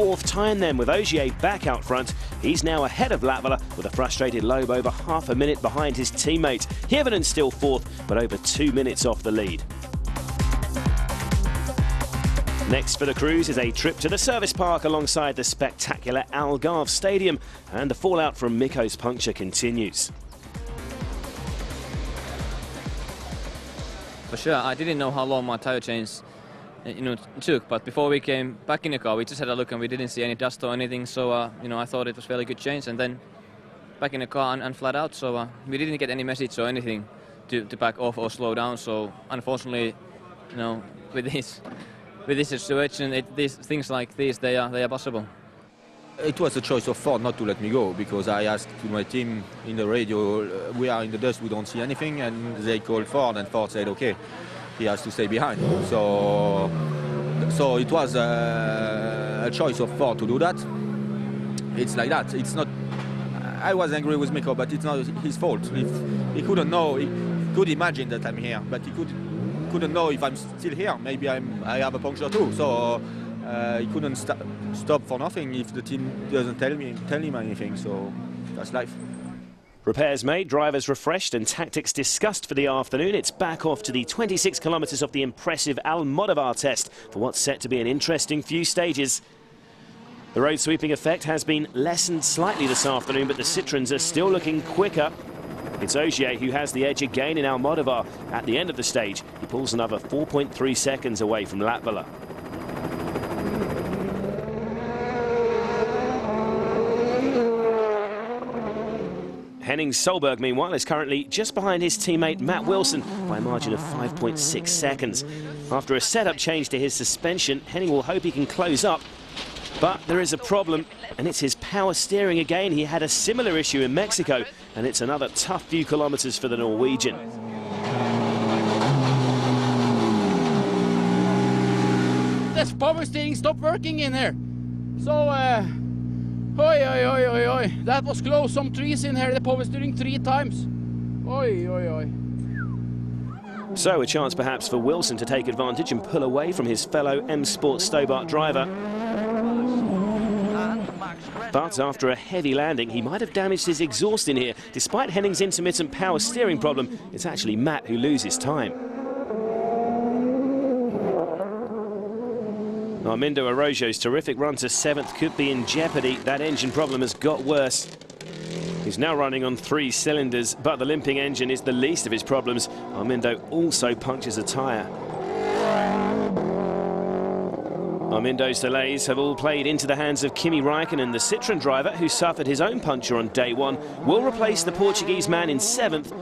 fourth time then, with Ogier back out front. He's now ahead of Latvala with a frustrated Loeb over half a minute behind his teammate. Hirvonen still fourth, but over 2 minutes off the lead. Next for the Crews is a trip to the service park alongside the spectacular Algarve Stadium, and the fallout from Mikko's puncture continues. For sure, I didn't know how long my tire change took, but before we came back in the car, we just had a look and we didn't see any dust or anything, so I thought it was fairly good change, and then back in the car and flat out, so we didn't get any message or anything to back off or slow down, so unfortunately, with this situation, these things like this, they are possible. It was a choice of Ford not to let me go, because I asked to my team in the radio, we are in the dust, we don't see anything, and they called Ford, and Ford said, okay, he has to stay behind. So it was a choice of Ford to do that. It's like that. It's not. I was angry with Mikko, but it's not his fault. He couldn't know. He could imagine that I'm here, but he couldn't know if I'm still here. Maybe I have a puncture too. So he couldn't stop for nothing if the team doesn't tell him anything. So that's life. Repairs made, drivers refreshed and tactics discussed for the afternoon. It's back off to the 26 kilometres of the impressive Almodovar test for what's set to be an interesting few stages. The road sweeping effect has been lessened slightly this afternoon, but the Citroens are still looking quicker. It's Ogier who has the edge again in Almodovar. At the end of the stage, he pulls another 4.3 seconds away from Latvala. Henning Solberg, meanwhile, is currently just behind his teammate Matt Wilson by a margin of 5.6 seconds. After a setup change to his suspension, Henning will hope he can close up. But there is a problem, and it's his power steering again. He had a similar issue in Mexico, and it's another tough few kilometres for the Norwegian. This power steering stopped working in here. So, Oi. That was close. Some trees in here. The power steering 3 times. Oi. So a chance perhaps for Wilson to take advantage and pull away from his fellow M Sport Stobart driver. But after a heavy landing, he might have damaged his exhaust in here. Despite Henning's intermittent power steering problem, it's actually Matt who loses time. Armindo Araujo's terrific run to 7th could be in jeopardy. That engine problem has got worse. He's now running on 3 cylinders, but the limping engine is the least of his problems. Armindo also punctures a tyre. Armindo's delays have all played into the hands of Kimi Räikkönen. The Citroen driver, who suffered his own puncture on day 1, will replace the Portuguese man in 7th,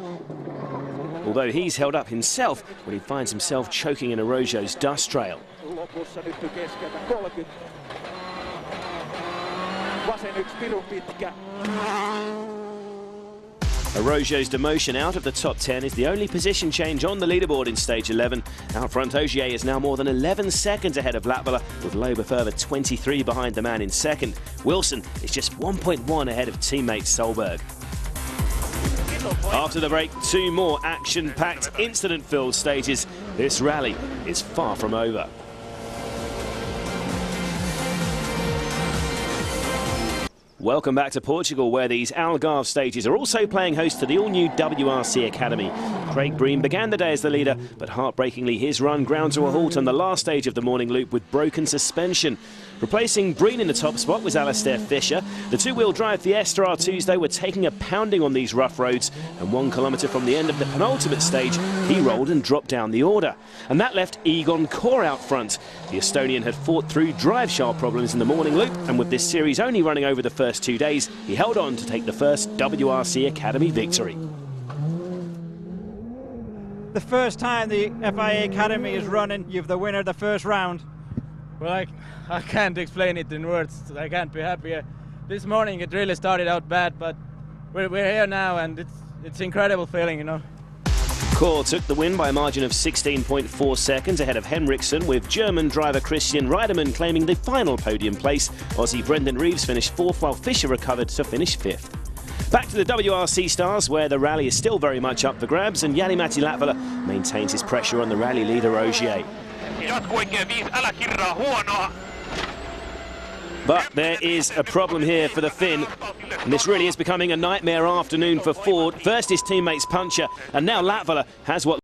although he's held up himself when he finds himself choking in Araujo's dust trail. Lopussa nyt keskeltä 30. Vasen yksi pirun pitkä. Araujo's demotion out of the top 10 is the only position change on the leaderboard in stage 11. Out front, Ogier is now more than 11 seconds ahead of Latvala, with Loeb a further 23 behind the man in 2nd. Wilson is just 1.1 ahead of teammate Solberg. After the break, 2 more action-packed, incident-filled stages. This rally is far from over. Welcome back to Portugal, where these Algarve stages are also playing host to the all-new WRC Academy. Craig Breen began the day as the leader, but heartbreakingly his run ground to a halt on the last stage of the morning loop with broken suspension. Replacing Breen in the top spot was Alastair Fisher. The 2-wheel drive Fiesta R2s, though, were taking a pounding on these rough roads, and 1 kilometre from the end of the penultimate stage, he rolled and dropped down the order. And that left Egon Kor out front. The Estonian had fought through drive shaft problems in the morning loop, and with this series only running over the first 2 days, he held on to take the first WRC Academy victory. The first time the FIA Academy is running, you've the winner the first round. Well, I can't explain it in words. I can't be happier. This morning it really started out bad, but we're here now, and it's incredible feeling, you know. Kor took the win by a margin of 16.4 seconds ahead of Henriksen, with German driver Christian Reidemann claiming the final podium place. Aussie Brendan Reeves finished 4th, while Fisher recovered to finish 5th. Back to the WRC stars, where the rally is still very much up for grabs, and Jani-Matti Latvala maintains his pressure on the rally leader Ogier. But there is a problem here for the Finn, and this really is becoming a nightmare afternoon for Ford. First his teammates puncture, and now Latvala has what